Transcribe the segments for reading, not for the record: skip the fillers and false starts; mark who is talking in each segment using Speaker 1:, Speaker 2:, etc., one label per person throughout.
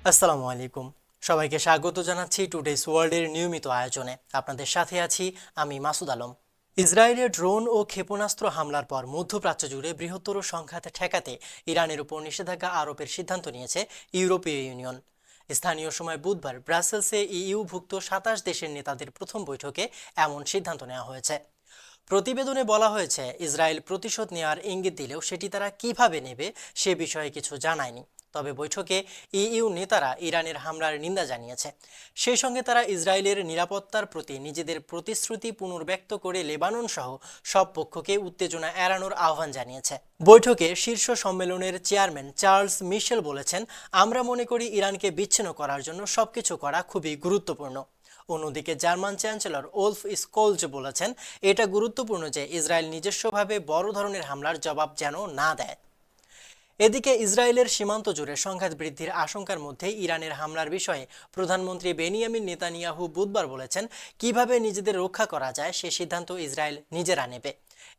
Speaker 1: আসসালামু আলাইকুম। সবাইকে স্বাগত জানাচ্ছি টুডেস ওয়ার্ল্ডের নিয়মিত আয়োজনে। আপনাদের সাথে আছি আমি মাসুদ আলম। ইসরায়েলের ড্রোন ও ক্ষেপণাস্ত্র হামলার পর মধ্যপ্রাচ্য জুড়ে বৃহত্তর সংঘাত ঠেকাতে ইরানের উপর নিষেধাজ্ঞা আরোপের সিদ্ধান্ত নিয়েছে ইউরোপীয় ইউনিয়ন। স্থানীয় সময় বুধবার ব্রাসেলসে ইইউভুক্ত ২৭ দেশের নেতাদের প্রথম বৈঠকে এমন সিদ্ধান্ত নেওয়া হয়েছে। প্রতিবেদনে বলা হয়েছে, ইসরায়েল প্রতিশোধ নেওয়ার ইঙ্গিত দিলেও সেটি তারা কিভাবে নেবে সে বিষয়ে কিছু জানায়নি। তবে বৈঠকে ইইউ নেতারা ইরানের হামলার নিন্দা জানিয়েছে। সেই সঙ্গে তারা ইসরায়েলের নিরাপত্তার প্রতি নিজেদের প্রতিশ্রুতি পুনর্ব্যক্ত করে লেবানন সহ সব পক্ষকে উত্তেজনা এড়ানোর আহ্বান জানিয়েছে। বৈঠকে শীর্ষ সম্মেলনের চেয়ারম্যান চার্লস মিশেল বলেছেন, আমরা মনে করি ইরানকে বিচ্ছিন্ন করার জন্য সবকিছু করা খুবই গুরুত্বপূর্ণ। অন্যদিকে জার্মান চ্যান্সেলর ওলফ স্কোলজ বলেছেন, এটা গুরুত্বপূর্ণ যে ইসরায়েল নিজস্বভাবে বড় ধরনের হামলার জবাব যেন না দেয়। এদিকে ইসরায়েলের সীমান্ত জুড়ে সংঘাত বৃদ্ধির আশঙ্কার মধ্যে ইরানের হামলার বিষয়ে প্রধানমন্ত্রী বেনিয়ামিন নেতানিয়াহু বুধবার বলেছেন, কিভাবে নিজেদের রক্ষা করা যায় সে সিদ্ধান্ত ইসরায়েল নিজেরা নেবে।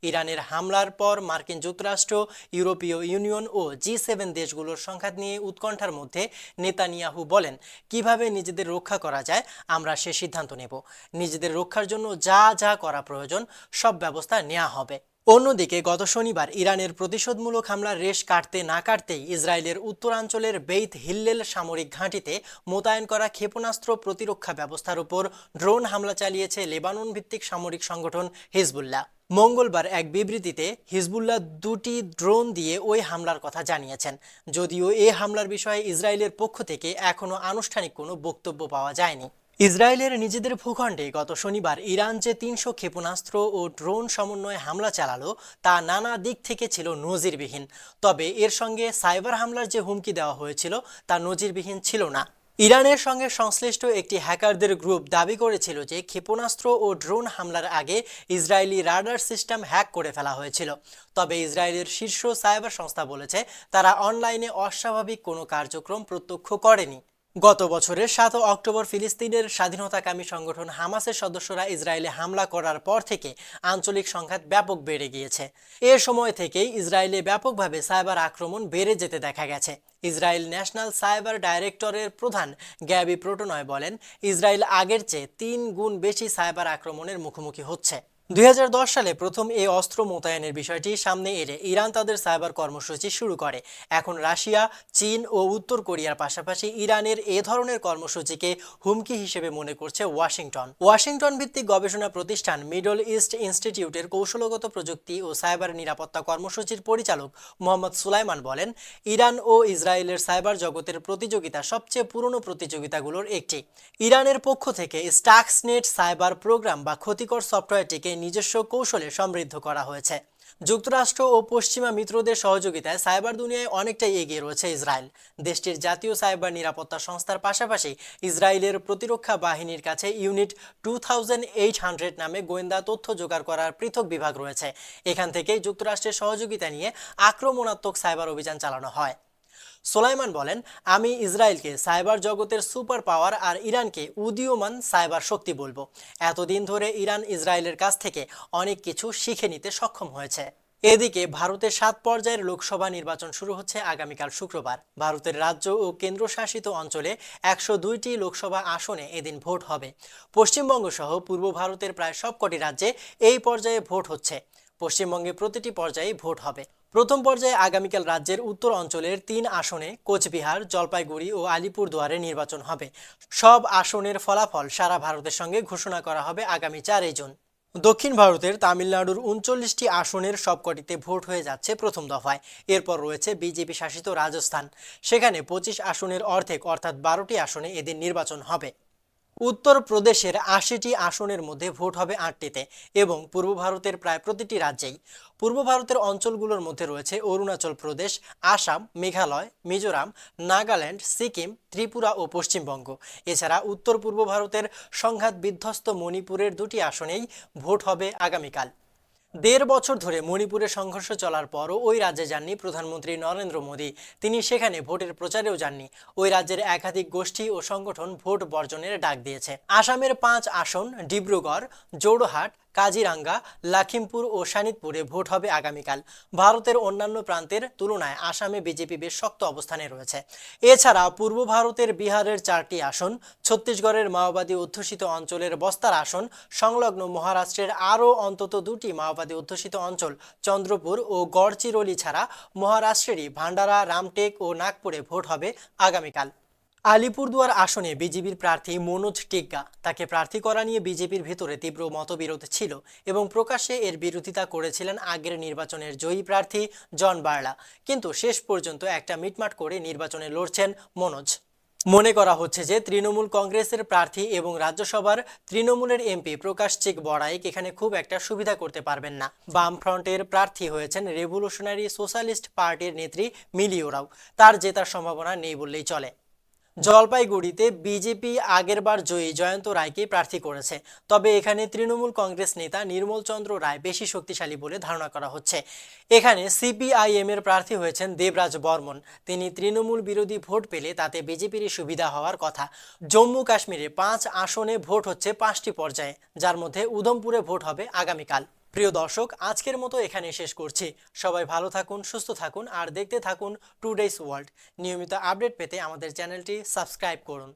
Speaker 1: ইরানের হামলার পর মার্কিন যুক্তরাষ্ট্র, ইউরোপীয় ইউনিয়ন ও জি7 দেশগুলোর সংঘাত নিয়ে উৎকণ্ঠার মধ্যে নেতানিয়াহু বলেন, কিভাবে নিজেদের রক্ষা করা যায় আমরা সে সিদ্ধান্ত নেব। নিজেদের রক্ষার জন্য যা যা করা প্রয়োজন সব ব্যবস্থা নেওয়া হবে। অন্যদিকে গত শনিবার ইরানের প্রতিশোধমূলক হামলার রেশ কাটতে না কাটতেই ইসরায়েলের উত্তরাঞ্চলের বেইত হিল্লেল সামরিক ঘাঁটিতে মোতায়েন করা ক্ষেপণাস্ত্র প্রতিরক্ষা ব্যবস্থার উপর ড্রোন হামলা চালিয়েছে লেবানন ভিত্তিক সামরিক সংগঠন হিজবুল্লাহ। মঙ্গলবার এক বিবৃতিতে হিজবুল্লাহ দুটি ড্রোন দিয়ে ওই হামলার কথা জানিয়েছেন। যদিও এই হামলার বিষয়ে ইসরায়েলের পক্ষ থেকে এখনও আনুষ্ঠানিক কোনো বক্তব্য পাওয়া যায়নি। ইসরায়েলের নিজেদের ভূখণ্ডে গত শনিবার ইরান যে ৩০০ ক্ষেপণাস্ত্র ও ড্রোন সমন্বয়ে হামলা চালালো তা নানা দিক থেকে ছিল নজিরবিহীন। তবে এর সঙ্গে সাইবার হামলার যে হুমকি দেওয়া হয়েছিল তা নজিরবিহীন ছিল না। ইরানের সঙ্গে সংশ্লিষ্ট একটি হ্যাকারদের গ্রুপ দাবি করেছিল যে ক্ষেপণাস্ত্র ও ড্রোন হামলার আগে ইসরায়েলি রাডার সিস্টেম হ্যাক করে ফেলা হয়েছিল। তবে ইসরায়েলের শীর্ষ সাইবার সংস্থা বলেছে, তারা অনলাইনে অস্বাভাবিক কোনো কার্যক্রম প্রত্যক্ষ করেনি। গত বছরের ৭ অক্টোবর ফিলিস্তিনের স্বাধীনতাকামী সংগঠন হামাসের সদস্যরা ইসরায়েলে হামলা করার পর থেকে আঞ্চলিক সংঘাত ব্যাপক বেড়ে গিয়েছে। এ সময় থেকেই ইসরায়েলে ব্যাপকভাবে সাইবার আক্রমণ বেড়ে যেতে দেখা গেছে। ইসরায়েল ন্যাশনাল সাইবার ডাইরেক্টরের প্রধান গ্যাবি প্রোটনয় বলেন, ইসরায়েল আগের চেয়ে ৩ গুণ বেশি সাইবার আক্রমণের মুখোমুখি হচ্ছে। ২০১০ সালে প্রথম এই অস্ত্র মোতায়েনের বিষয়টি সামনে এলে ইরান তাদের সাইবার কর্মসূচি শুরু করে। এখন রাশিয়া, চীন ও উত্তর কোরিয়ার পাশাপাশি ইরানের এ ধরনের কর্মসূচিকে হুমকি হিসেবে মনে করছে ওয়াশিংটন। ওয়াশিংটন ভিত্তিক গবেষণা প্রতিষ্ঠান মিডল ইস্ট ইনস্টিটিউটের কৌশলগত প্রযুক্তি ও সাইবার নিরাপত্তা কর্মসূচির পরিচালক মোহাম্মদ সুলাইমান বলেন, ইরান ও ইসরায়েলের সাইবার জগতের প্রতিযোগিতা সবচেয়ে পুরনো প্রতিযোগিতাগুলোর একটি। ইরানের পক্ষ থেকে স্টাক্সনেট সাইবার প্রোগ্রাম বা ক্ষতিকর সফটওয়্যারটিকে নিজস্ব কৌশলে সমৃদ্ধ করা হয়েছে। যুক্তরাষ্ট্র ও পশ্চিমা মিত্রদের সহযোগিতায় সাইবার দুনিয়ায় অনেকটাই এগিয়ে রয়েছে ইসরায়েল। দেশটির জাতীয় সাইবার নিরাপত্তা সংস্থার পাশাপাশি ইসরায়েলের প্রতিরক্ষা বাহিনীর কাছে ইউনিট 2800 নামে গোয়েন্দা তথ্য জোগাড় করার পৃথক বিভাগ রয়েছে। এখান থেকেই যুক্তরাষ্ট্রের সহযোগিতা নিয়ে আক্রমণাত্মক সাইবার অভিযান চালানো হয়। সোলাইমান বলেন, আমি ইসরায়েলকে সাইবার জগতের সুপার পাওয়ার আর ইরানকে উদীয়মান সাইবার শক্তি বলবো। এতদিন ধরে ইরান ইসরায়েলের কাছ থেকে অনেক কিছু শিখে নিতে সক্ষম হয়েছে। এদিকে ভারতের 7 পর্যায়ের লোকসভা নির্বাচন শুরু হচ্ছে আগামীকাল শুক্রবার। ভারতের রাজ্য ও কেন্দ্রশাসিত অঞ্চলে 102টি লোকসভা আসনে এদিন ভোট হবে। পশ্চিমবঙ্গ সহ পূর্ব ভারতের প্রায় সবকটি রাজ্যে এই পর্যায়ে ভোট হচ্ছে। পশ্চিমবঙ্গে প্রতিটি পর্যায়ে ভোট হবে। প্রথম পর্যায়ে আগামীকাল রাজ্যের উত্তর অঞ্চলের 3 আসনে কোচবিহার, জলপাইগুড়ি ও আলিপুরদুয়ারে নির্বাচন হবে। সব আসনের ফলাফল সারা ভারতের সঙ্গে ঘোষণা করা হবে আগামী 4 জুন। দক্ষিণ ভারতের তামিলনাড়ুর 39টি আসনের সবকটিতে ভোট হয়ে যাচ্ছে প্রথম দফায়। এরপর রয়েছে বিজেপি শাসিত রাজস্থান, সেখানে 25 আসনের অর্ধেক অর্থাৎ 12টি আসনে এদিন নির্বাচন হবে। উত্তরপ্রদেশের 80টি আসনের মধ্যে ভোট হবে 8টিতে এবং পূর্ব ভারতের প্রায় প্রতিটি রাজ্যেই। পূর্ব ভারতের অঞ্চলগুলোর মধ্যে রয়েছে অরুণাচল প্রদেশ, আসাম, মেঘালয়, মিজোরাম, নাগাল্যান্ড, সিকিম, ত্রিপুরা ও পশ্চিমবঙ্গ। এছাড়া উত্তর পূর্ব ভারতের সংঘাত বিধ্বস্ত মণিপুরের 2টি আসনেই ভোট হবে আগামীকাল। 1.5 বছর ধরে মণিপুরে সংঘর্ষ চলার পরও ওই রাজ্যে যাননি প্রধানমন্ত্রী নরেন্দ্র মোদী। তিনি সেখানে ভোটের প্রচারেও যাননি। ওই রাজ্যের একাধিক গোষ্ঠী ও সংগঠন ভোট বর্জনের ডাক দিয়েছে। আসামের 5 আসন ডিব্রুগড়, জোরহাট, কাজিরাঙ্গা, লখিমপুর ও শানিতপুরে ভোট হবে আগামীকাল। ভারতের অন্যান্য প্রান্তের তুলনায় আসামে বিজেপি বেশ শক্ত অবস্থানে রয়েছে। এছাড়া পূর্ব ভারতের বিহারের 4টি আসন, ছত্তিশগড়ের মাওবাদী অধ্যুষিত অঞ্চলের বস্তার আসন, সংলগ্ন মহারাষ্ট্রের আরও অন্তত 2টি মাওবাদী অধ্যুষিত অঞ্চল চন্দ্রপুর ও গড়চিরোলি ছাড়া মহারাষ্ট্রেরই ভান্ডারা, রামটেক ও নাগপুরে ভোট হবে আগামীকাল। আলিপুরদুয়ার আসনে বিজেপির প্রার্থী মনোজ টিগ্গা, তাকে প্রার্থী করা নিয়ে বিজেপির ভিতরে তীব্র মতবিরোধ ছিল এবং প্রকাশ্যে এর বিরোধিতা করেছিলেন আগের নির্বাচনের জয়ী প্রার্থী জন বার্লা। কিন্তু শেষ পর্যন্ত একটা মিটমাট করে নির্বাচনে লড়ছেন মনোজ। মনে করা হচ্ছে যে তৃণমূল কংগ্রেসের প্রার্থী এবং রাজ্যসভার তৃণমূলের এমপি প্রকাশ চিক বড়াইক এখানে খুব একটা সুবিধা করতে পারবেন না। বামফ্রন্টের প্রার্থী হয়েছেন রেভলিউশনারি সোশ্যালিস্ট পার্টির নেত্রী মিলি ওরাও। তার জেতার সম্ভাবনা নেই বললেই চলে। জলপাইগুড়িতে বিজেপি আগেরবার জয়ী জয়ন্ত রায়কে প্রার্থী করেছে, তবে এখানে তৃণমূল কংগ্রেস নেতা নির্মল চন্দ্র রায় বেশি শক্তিশালী বলে ধারণা করা হচ্ছে। এখানে সিপিআইএম এর প্রার্থী হয়েছেন দেবরাজ বর্মন। তিনি তৃণমূল বিরোধী ভোট পেলে তাতে বিজেপির সুবিধা হওয়ার কথা। জম্মু কাশ্মীরে 5 আসনে ভোট হচ্ছে 5টি পর্যায়ে, যার মধ্যে উধমপুরে ভোট হবে আগামীকাল। প্রিয় দর্শক, আজকের মতো এখানে শেষ করছি। সবাই ভালো থাকুন, সুস্থ থাকুন আর দেখতে থাকুন টুডেস ওয়ার্ল্ড। নিয়মিত আপডেট পেতে আমাদের চ্যানেলটি সাবস্ক্রাইব করুন।